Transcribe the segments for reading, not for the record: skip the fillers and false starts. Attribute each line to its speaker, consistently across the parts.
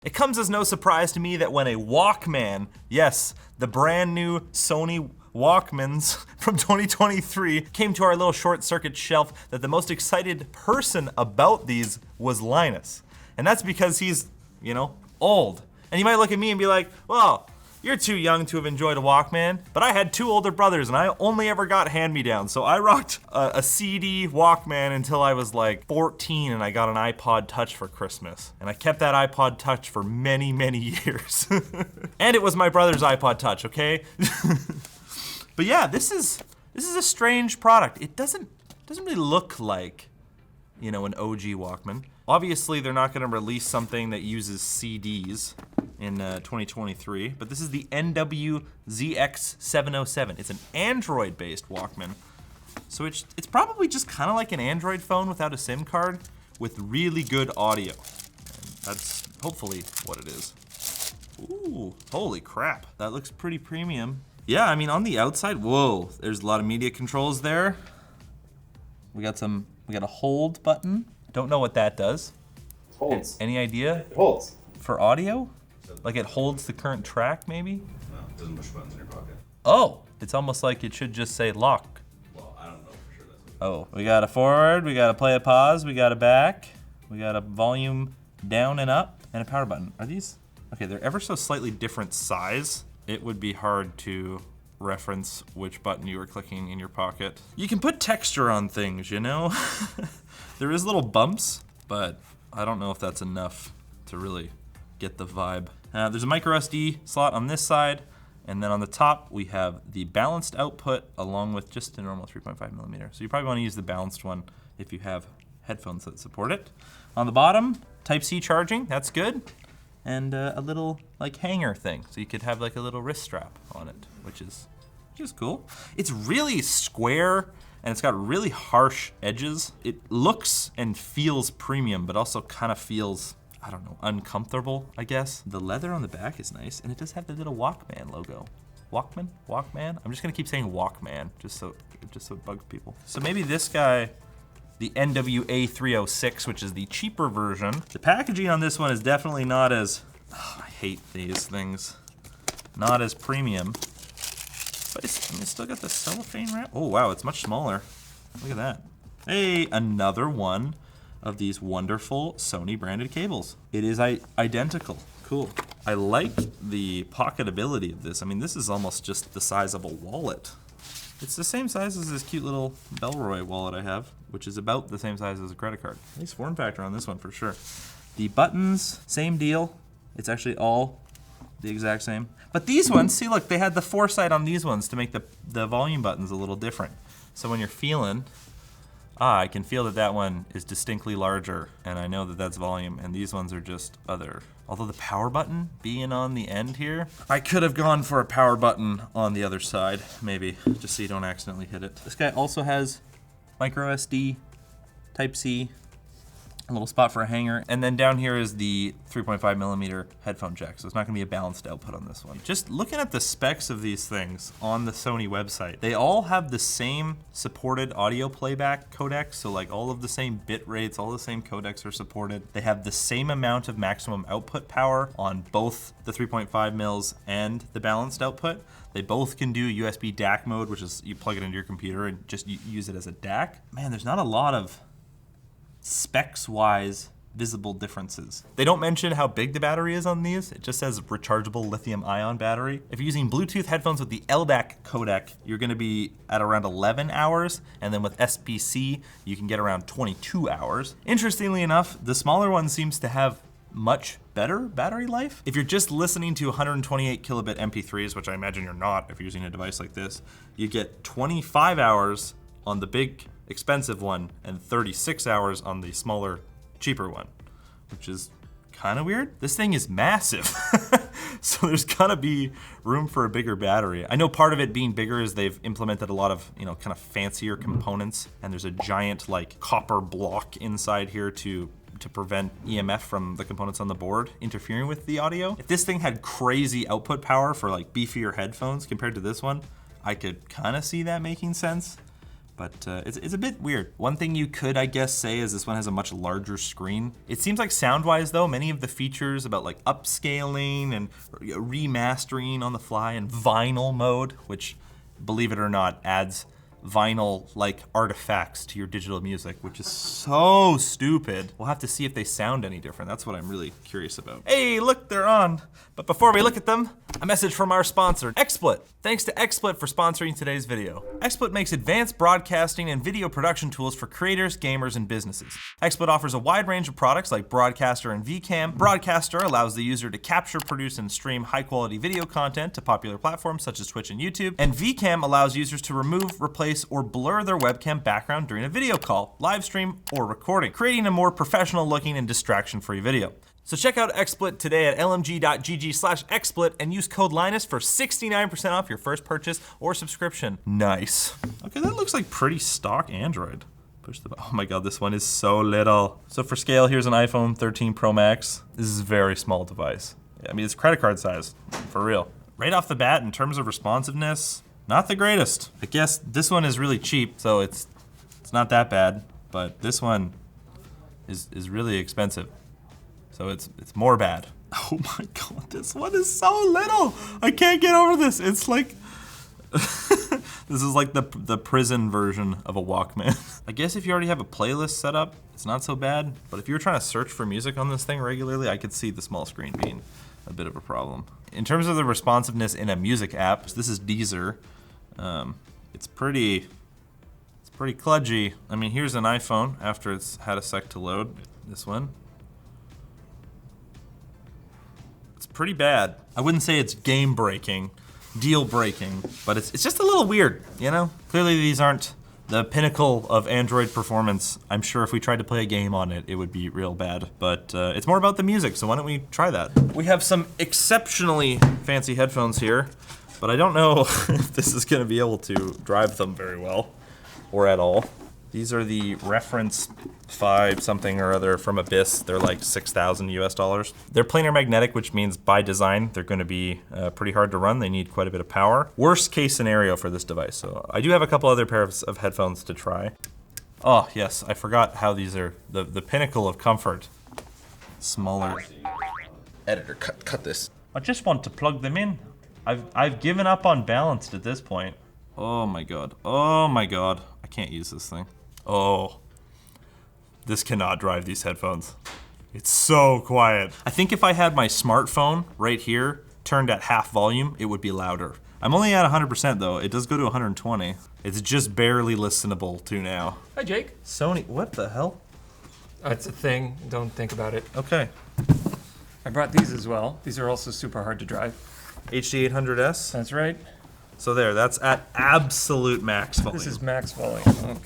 Speaker 1: It comes as no surprise to me that when a Walkman, yes, the brand new Sony Walkmans from 2023 came to our little ShortCircuit shelf, that the most excited person about these was Linus. And that's because he's, you know, old. And you might look at me and be like, well, you're too young to have enjoyed a Walkman, but I had 2 older brothers and I only ever got hand-me-downs. So I rocked a CD Walkman until I was like 14 and I got an iPod Touch for Christmas. And I kept that iPod Touch for many, many years. And it was my brother's iPod Touch, okay? But yeah, this is a strange product. It doesn't really look like, you know, an OG Walkman. Obviously, they're not gonna release something that uses CDs in 2023, but this is the NW-ZX707. It's an Android-based Walkman. So it's probably just kind of like an Android phone without a SIM card with really good audio. And that's hopefully what it is. Ooh, holy crap. That looks pretty premium. Yeah, I mean, on the outside, whoa, there's a lot of media controls there. We got a hold button. Don't know what that does.
Speaker 2: Holds.
Speaker 1: Any idea?
Speaker 2: It holds.
Speaker 1: For audio? Like it holds the current track, maybe?
Speaker 2: No, it doesn't push buttons in your pocket.
Speaker 1: Oh, it's almost like it should just say lock.
Speaker 2: Well, I don't know for sure that's what
Speaker 1: Oh, we got a forward, we got a play a pause, we got a back, we got a volume down and up, and a power button. Are these? Okay, they're ever so slightly different size. It would be hard to reference which button you were clicking in your pocket. You can put texture on things, you know? There is little bumps, but I don't know if that's enough to really get the vibe. There's a micro SD slot on this side, and then on the top we have the balanced output along with just a normal 3.5 millimeter. So you probably want to use the balanced one if you have headphones that support it. On the bottom, Type-C charging, that's good. And a little like hanger thing, so you could have like a little wrist strap on it, which is cool. It's really square and it's got really harsh edges. It looks and feels premium, but also kind of feels, I don't know, uncomfortable, I guess. The leather on the back is nice, and it does have the little Walkman logo. Walkman? Walkman? I'm just gonna keep saying Walkman, just so it bugs people. So maybe this guy, the NW-A306, which is the cheaper version. The packaging on this one is definitely not as, I hate these things, not as premium. But it's still got the cellophane wrap. Oh wow, it's much smaller. Look at that. Hey, another one of these wonderful Sony branded cables. It is identical. Cool. I like the pocketability of this. I mean, this is almost just the size of a wallet. It's the same size as this cute little Bellroy wallet I have, which is about the same size as a credit card. Nice form factor on this one for sure. The buttons, same deal. It's actually all the exact same. But these ones, see look, they had the foresight on these ones to make the volume buttons a little different. So when you're feeling, I can feel that one is distinctly larger, and I know that that's volume, and these ones are just other. Although the power button being on the end here, I could have gone for a power button on the other side, maybe, just so you don't accidentally hit it. This guy also has micro SD, Type-C, a little spot for a hanger, and then down here is the 3.5 millimeter headphone jack, so it's not gonna be a balanced output on this one. Just looking at the specs of these things on the Sony website, they all have the same supported audio playback codecs, so like all of the same bit rates, all the same codecs are supported. They have the same amount of maximum output power on both the 3.5 mils and the balanced output. They both can do USB DAC mode, which is you plug it into your computer and just use it as a DAC. Man, there's not a lot of specs-wise visible differences. They don't mention how big the battery is on these. It just says rechargeable lithium-ion battery. If you're using Bluetooth headphones with the LDAC codec, you're gonna be at around 11 hours, and then with SPC, you can get around 22 hours. Interestingly enough, the smaller one seems to have much better battery life. If you're just listening to 128 kilobit MP3s, which I imagine you're not if you're using a device like this, you get 25 hours on the big expensive one and 36 hours on the smaller, cheaper one, which is kind of weird. This thing is massive, so there's gotta be room for a bigger battery. I know part of it being bigger is they've implemented a lot of, you know, kind of fancier components, and there's a giant like copper block inside here to prevent EMF from the components on the board interfering with the audio. If this thing had crazy output power for like beefier headphones compared to this one, I could kind of see that making sense. But it's a bit weird. One thing you could, I guess, say is this one has a much larger screen. It seems like sound-wise though, many of the features about like upscaling and remastering on the fly and vinyl mode, which, believe it or not, adds vinyl-like artifacts to your digital music, which is so stupid. We'll have to see if they sound any different. That's what I'm really curious about. Hey, look, they're on. But before we look at them, a message from our sponsor, XSplit. Thanks to XSplit for sponsoring today's video. XSplit makes advanced broadcasting and video production tools for creators, gamers, and businesses. XSplit offers a wide range of products like Broadcaster and VCam. Broadcaster allows the user to capture, produce, and stream high-quality video content to popular platforms such as Twitch and YouTube. And VCam allows users to remove, replace, or blur their webcam background during a video call, live stream, or recording, creating a more professional-looking and distraction-free video. So check out XSplit today at lmg.gg/XSplit and use code Linus for 69% off your first purchase or subscription. Nice. Okay, that looks like pretty stock Android. Push the button. Oh my God, this one is so little. So for scale, here's an iPhone 13 Pro Max. This is a very small device. I mean, it's credit card size, for real. Right off the bat, in terms of responsiveness, not the greatest. I guess this one is really cheap, so it's not that bad, but this one is really expensive. So it's more bad. Oh my God, this one is so little. I can't get over this. It's like, this is like the prison version of a Walkman. I guess if you already have a playlist set up, it's not so bad. But if you were trying to search for music on this thing regularly, I could see the small screen being a bit of a problem. In terms of the responsiveness in a music app, this is Deezer. It's pretty kludgy. I mean, here's an iPhone after it's had a sec to load. This one. Pretty bad. I wouldn't say it's game breaking, deal breaking, but it's just a little weird, you know? Clearly these aren't the pinnacle of Android performance. I'm sure if we tried to play a game on it, it would be real bad, but it's more about the music, so why don't we try that? We have some exceptionally fancy headphones here, but I don't know if this is gonna be able to drive them very well, or at all. These are the Reference 5 something or other from Abyss. They're like $6,000 US. They're planar magnetic, which means by design, they're gonna be pretty hard to run. They need quite a bit of power. Worst case scenario for this device. So I do have a couple other pairs of headphones to try. Oh yes, I forgot how these are the pinnacle of comfort. Smaller. Editor, cut this. I just want to plug them in. I've given up on balanced at this point. Oh my God, oh my God. I can't use this thing. Oh, this cannot drive these headphones. It's so quiet. I think if I had my smartphone right here turned at half volume, it would be louder. I'm only at 100% though. It does go to 120. It's just barely listenable to now.
Speaker 3: Hi, Jake.
Speaker 1: Sony, what the hell?
Speaker 3: It's a thing. Don't think about it.
Speaker 1: Okay.
Speaker 3: I brought these as well. These are also super hard to drive.
Speaker 1: HD800S?
Speaker 3: That's right.
Speaker 1: So there, that's at absolute max volume.
Speaker 3: This is max volume.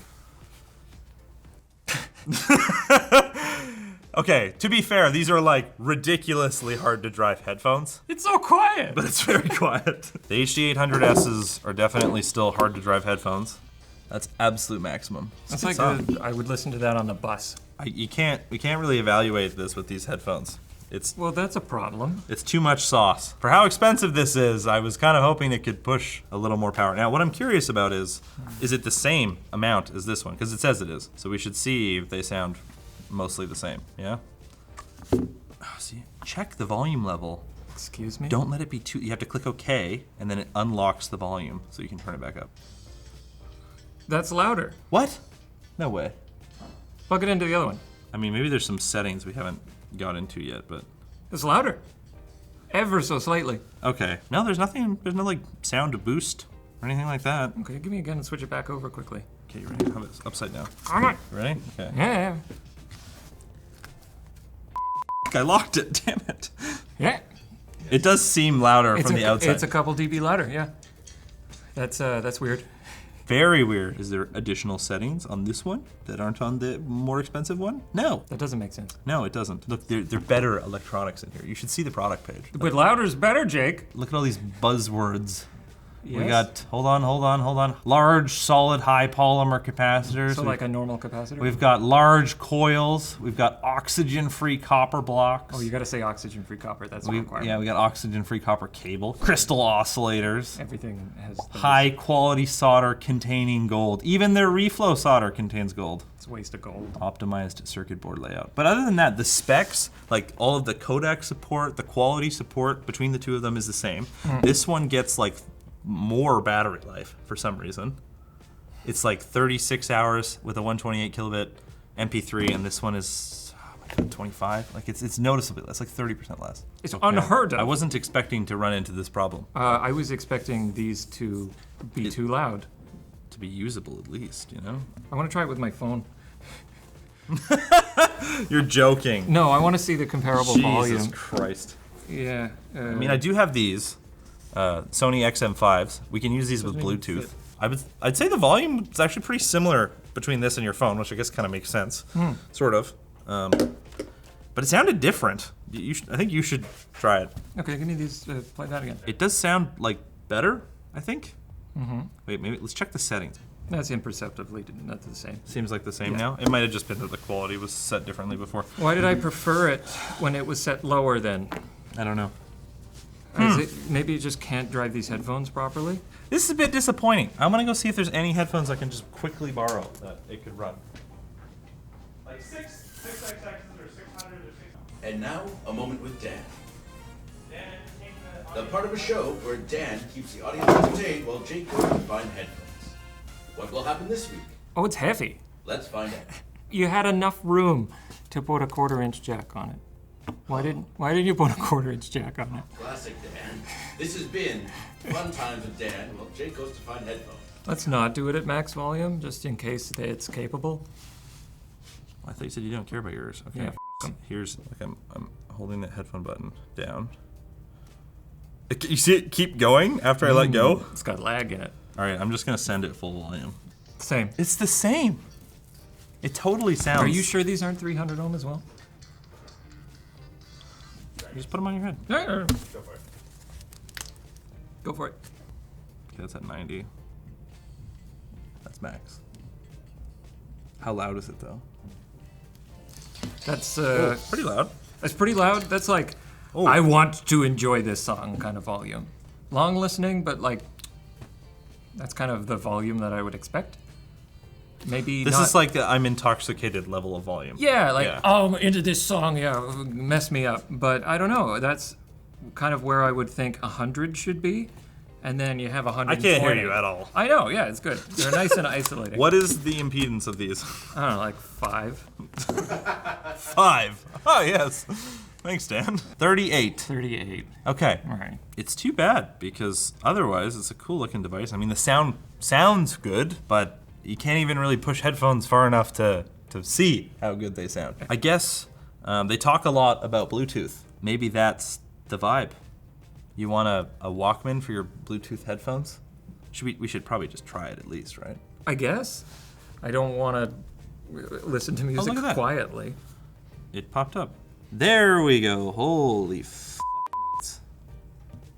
Speaker 1: Okay, to be fair, these are like ridiculously hard to drive headphones.
Speaker 3: It's so quiet.
Speaker 1: But it's very quiet. The HD800Ss are definitely still hard to drive headphones. That's absolute maximum.
Speaker 3: That's like I would listen to that on the bus.
Speaker 1: We can't really evaluate this with these headphones.
Speaker 3: Well, that's a problem.
Speaker 1: It's too much sauce. For how expensive this is, I was kind of hoping it could push a little more power. Now, what I'm curious about is it the same amount as this one? Because it says it is. So we should see if they sound mostly the same, yeah? Oh, see, check the volume level.
Speaker 3: Excuse me?
Speaker 1: Don't let it be too, you have to click OK, and then it unlocks the volume, so you can turn it back up.
Speaker 3: That's louder.
Speaker 1: What? No way.
Speaker 3: Plug it into the other one.
Speaker 1: I mean, maybe there's some settings we haven't got into yet, but.
Speaker 3: It's louder. Ever so slightly.
Speaker 1: Okay. No, there's no like sound to boost or anything like that.
Speaker 3: Okay, give me again and switch it back over quickly.
Speaker 1: Okay, you ready? Have it upside down.
Speaker 3: Come on.
Speaker 1: You ready? Okay.
Speaker 3: Yeah.
Speaker 1: I locked it, damn it.
Speaker 3: Yeah.
Speaker 1: It does seem louder from the outside.
Speaker 3: It's a couple dB louder, yeah. That's weird.
Speaker 1: Very weird. Is there additional settings on this one that aren't on the more expensive one? No.
Speaker 3: That doesn't make sense.
Speaker 1: No, it doesn't. Look, they're better electronics in here. You should see the product page.
Speaker 3: But louder's better, Jake.
Speaker 1: Look at all these buzzwords.
Speaker 3: Yes.
Speaker 1: We got, hold on. Large, solid, high polymer capacitors.
Speaker 3: So like a normal capacitor?
Speaker 1: We've got large coils. We've got oxygen-free copper blocks.
Speaker 3: Oh, you gotta say oxygen-free copper, that's a requirement.
Speaker 1: Yeah, we got oxygen-free copper cable. Crystal oscillators.
Speaker 3: Everything has those.
Speaker 1: High quality solder containing gold. Even their reflow solder contains gold.
Speaker 3: It's a waste of gold.
Speaker 1: Optimized circuit board layout. But other than that, the specs, like all of the codec support, the quality support between the two of them is the same. This one gets like more battery life for some reason. It's like 36 hours with a 128 kilobit MP3, and this one is 25. Like it's noticeably less, like 30% less.
Speaker 3: It's unheard of.
Speaker 1: I wasn't expecting to run into this problem.
Speaker 3: I was expecting these to be too loud.
Speaker 1: To be usable at least, you know?
Speaker 3: I want to try it with my phone.
Speaker 1: You're joking.
Speaker 3: No, I want to see the comparable volume.
Speaker 1: Jesus Christ.
Speaker 3: Yeah.
Speaker 1: I mean, I do have these Sony XM5s. We can use these with
Speaker 3: Doesn't even
Speaker 1: Bluetooth. I'd say the volume is actually pretty similar between this and your phone, which I guess kind of makes sense, sort of. But it sounded different. I think you should try it.
Speaker 3: Okay, give me these. Play that again.
Speaker 1: It does sound like better, I think. Wait, maybe let's check the settings.
Speaker 3: That's imperceptibly not the same.
Speaker 1: Seems like the same now. It might have just been that the quality was set differently before.
Speaker 3: Why did I prefer it when it was set lower then?
Speaker 1: I don't know.
Speaker 3: Maybe you just can't drive these headphones properly?
Speaker 1: This is a bit disappointing. I'm gonna go see if there's any headphones I can just quickly borrow that it could run. Like 6XXs or 600 or 600.
Speaker 2: And now, a moment with Dan.
Speaker 1: Dan,
Speaker 2: The part of a show where Dan keeps the audience entertained while Jake goes to find headphones. What will happen this week?
Speaker 3: Oh, it's heavy.
Speaker 2: Let's find out.
Speaker 3: You had enough room to put a 1/4-inch jack on it. Why didn't you put a 1/4-inch jack on it?
Speaker 2: Classic Dan. This has been Fun Times with Dan while Jake goes to find headphones.
Speaker 3: Let's not do it at max volume, just in case it's capable.
Speaker 1: I thought you said you don't care about yours. Okay.
Speaker 3: Yeah, f*** 'em.
Speaker 1: Here's like I'm holding the headphone button down. You see it keep going after I let go?
Speaker 3: It's got lag in it.
Speaker 1: All right, I'm just gonna send it full volume.
Speaker 3: Same.
Speaker 1: It's the same. It totally sounds.
Speaker 3: Are you sure these aren't 300 ohm as well?
Speaker 1: Just put them on your head.
Speaker 3: No.
Speaker 2: Go for it.
Speaker 3: Go for it.
Speaker 1: Okay, that's at 90. That's max. How loud is it though?
Speaker 3: That's
Speaker 1: Pretty loud.
Speaker 3: That's pretty loud. That's like,
Speaker 1: Oh.
Speaker 3: I want to enjoy this song kind of volume. Long listening, but like, that's kind of the volume that I would expect. Maybe
Speaker 1: This
Speaker 3: not.
Speaker 1: is like the I'm intoxicated level of volume.
Speaker 3: Yeah, like,
Speaker 1: Yeah.
Speaker 3: oh, I'm into this song, yeah, mess me up. But I don't know, that's kind of where I would think 100 should be. And then you have 120.
Speaker 1: I can't hear you at all.
Speaker 3: I know, yeah, it's good. They're nice and isolating.
Speaker 1: What is the impedance of these?
Speaker 3: I don't know, like 5.
Speaker 1: 5. Oh, yes. Thanks, Dan. 38.
Speaker 3: 38.
Speaker 1: Okay.
Speaker 3: All right.
Speaker 1: It's too bad because otherwise it's a cool looking device. I mean, the sound sounds good, but you can't even really push headphones far enough to see how good they sound. I guess they talk a lot about Bluetooth. Maybe that's the vibe. You want a Walkman for your Bluetooth headphones? We should probably just try it at least, right?
Speaker 3: I guess. I don't want to listen to music
Speaker 1: look at that.
Speaker 3: quietly.
Speaker 1: It popped up. There we go. Holy f***.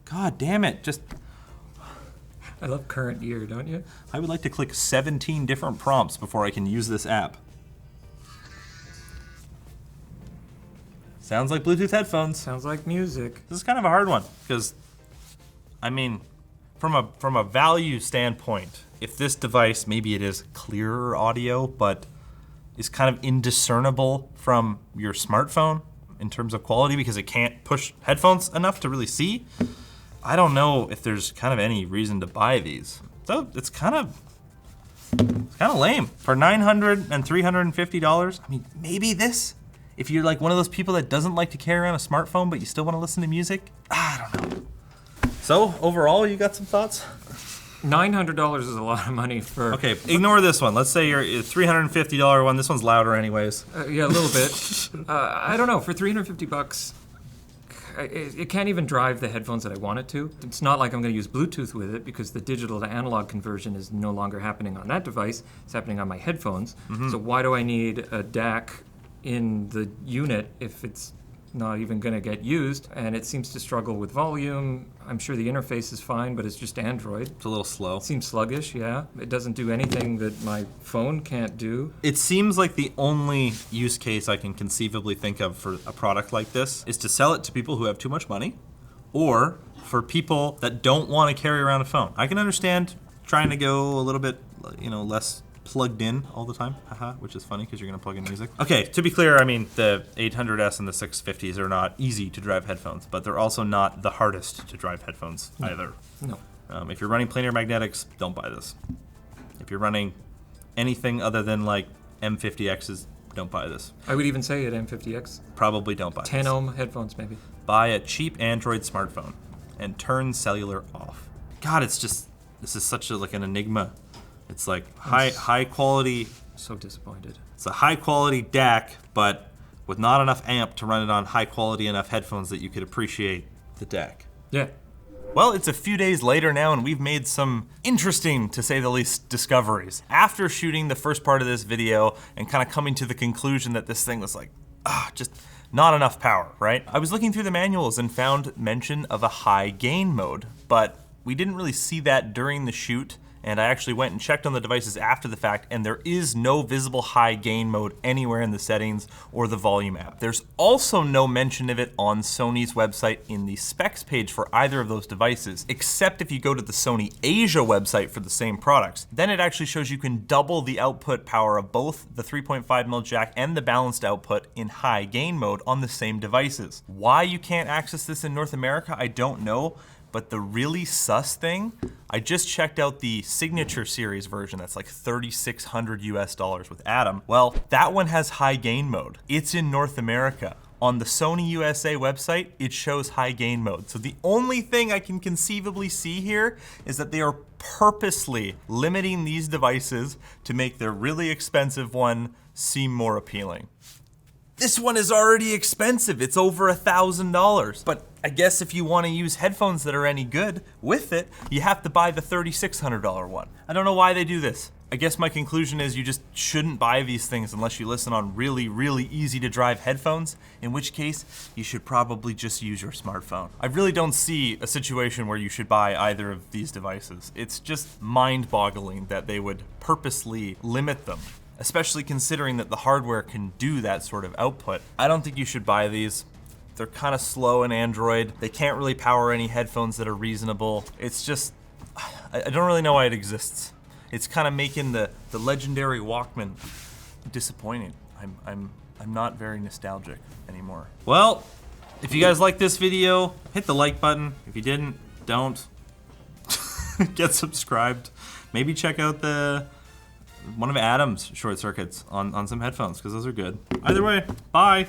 Speaker 1: God damn it. Just,
Speaker 3: I love current year, don't you?
Speaker 1: I would like to click 17 different prompts before I can use this app. Sounds like Bluetooth headphones.
Speaker 3: Sounds like music.
Speaker 1: This is kind of a hard one because, I mean, from a value standpoint, if this device, maybe it is clearer audio, but is kind of indiscernible from your smartphone in terms of quality because it can't push headphones enough to really see, I don't know if there's kind of any reason to buy these. So it's kind of lame. For $900 and $350, I mean, maybe this, if you're like one of those people that doesn't like to carry around a smartphone but you still want to listen to music, I don't know. So overall, you got some thoughts?
Speaker 3: $900 is a lot of money for.
Speaker 1: Okay, ignore this one. Let's say your $350 one. This one's louder anyways.
Speaker 3: Yeah, a little bit. I don't know. For $350, it can't even drive the headphones that I want it to. It's not like I'm going to use Bluetooth with it because the digital to analog conversion is no longer happening on that device. It's happening on my headphones. So why do I need a DAC in the unit if it's not even going to get used, and it seems to struggle with volume. I'm sure the interface is fine, but it's just Android.
Speaker 1: It's a little slow.
Speaker 3: It seems sluggish, yeah. It doesn't do anything that my phone can't do.
Speaker 1: It seems like the only use case I can conceivably think of for a product like this is to sell it to people who have too much money, or for people that don't want to carry around a phone. I can understand trying to go a little bit, less plugged in all the time, which is funny because you're gonna plug in music. Okay, to be clear, I mean, the 800S and the 650s are not easy to drive headphones, but they're also not the hardest to drive headphones either.
Speaker 3: No.
Speaker 1: If you're running planar magnetics, don't buy this. If you're running anything other than like M50Xs, don't buy this.
Speaker 3: I would even say at M50X.
Speaker 1: Probably don't buy
Speaker 3: 10
Speaker 1: this.
Speaker 3: ohm headphones, maybe.
Speaker 1: Buy a cheap Android smartphone and turn cellular off. God, this is such an enigma. It's like high quality.
Speaker 3: So disappointed.
Speaker 1: It's a high quality DAC, but with not enough amp to run it on high quality enough headphones that you could appreciate the DAC.
Speaker 3: Yeah.
Speaker 1: Well, it's a few days later now, and we've made some interesting, to say the least, discoveries. After shooting the first part of this video and kind of coming to the conclusion that this thing was like, just not enough power, right? I was looking through the manuals and found mention of a high gain mode, but we didn't really see that during the shoot. And I actually went and checked on the devices after the fact, and there is no visible high gain mode anywhere in the settings or the volume app. There's also no mention of it on Sony's website in the specs page for either of those devices, except if you go to the Sony Asia website for the same products. Then it actually shows you can double the output power of both the 3.5mm jack and the balanced output in high gain mode on the same devices. Why you can't access this in North America, I don't know. But the really sus thing, I just checked out the Signature Series version that's like $3,600 US with Atom. Well, that one has high gain mode. It's in North America. On the Sony USA website, it shows high gain mode. So the only thing I can conceivably see here is that they are purposely limiting these devices to make their really expensive one seem more appealing. This one is already expensive. It's over $1,000. But I guess if you want to use headphones that are any good with it, you have to buy the $3,600 one. I don't know why they do this. I guess my conclusion is you just shouldn't buy these things unless you listen on really, really easy to drive headphones, in which case you should probably just use your smartphone. I really don't see a situation where you should buy either of these devices. It's just mind-boggling that they would purposely limit them, especially considering that the hardware can do that sort of output. I don't think you should buy these. They're kind of slow in Android. They can't really power any headphones that are reasonable. It's just, I don't really know why it exists. It's kind of making the legendary Walkman disappointing. I'm not very nostalgic anymore. Well, if you guys like this video, hit the like button. If you didn't, don't. Get subscribed. Maybe check out one of Adam's short circuits on some headphones, because those are good. Either way, bye.